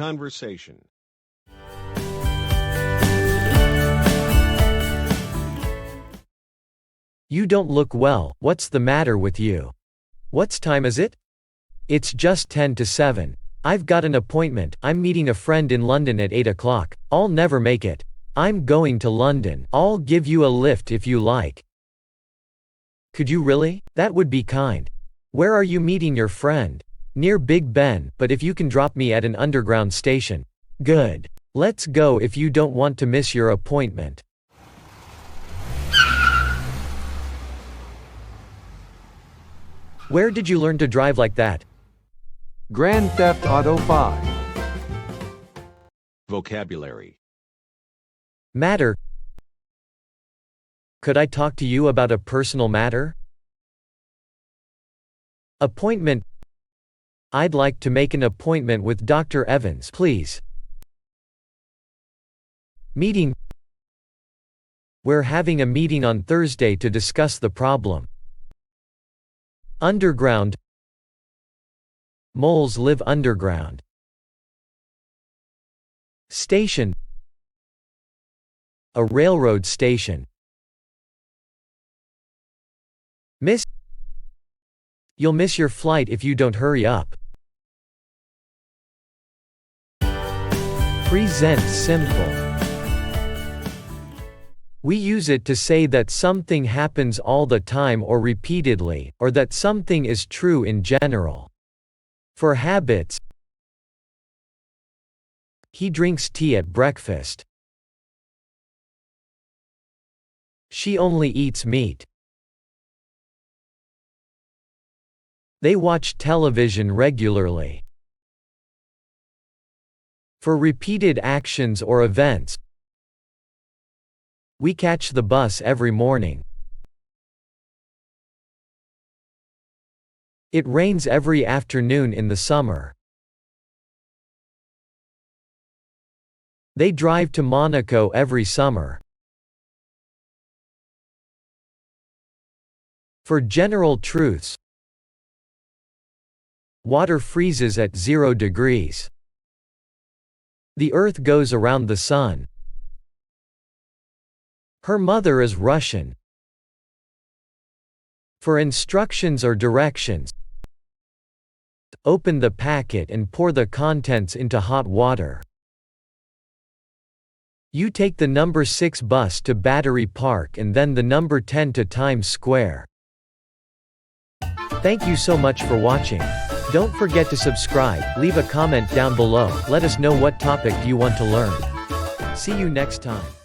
conversation. You don't look well, what's the matter with you? What's time is it? It's just 10 to 7. I've got an appointment, I'm meeting a friend in London at 8 o'clock. I'll never make it. I'm going to London. I'll give you a lift if you like. Could you really? That would be kind. Where are you meeting your friend? Near Big Ben, but if you can drop me at an underground station. Good. Let's go if you don't want to miss your appointment. Where did you learn to drive like that? Grand Theft Auto 5. Vocabulary. Matter. Could I talk to you about a personal matter? Appointment. I'd like to make an appointment with Dr. Evans, please. Meeting. We're having a meeting on Thursday to discuss the problem. Underground. Moles live underground. Station. A railroad station. Miss. You'll miss your flight if you don't hurry up. Present simple. We use it to say that something happens all the time or repeatedly, or that something is true in general. For habits, he drinks tea at breakfast. She only eats meat. They watch television regularly. For repeated actions or events, we catch the bus every morning. It rains every afternoon in the summer. They drive to Monaco every summer. For general truths, water freezes at 0 degrees. The Earth goes around the sun. Her mother is Russian. For instructions or directions, open the packet and pour the contents into hot water. You take the number 6 bus to Battery Park and then the number 10 to Times Square. Thank you so much for watching. Don't forget to subscribe, leave a comment down below, let us know what topic you want to learn. See you next time.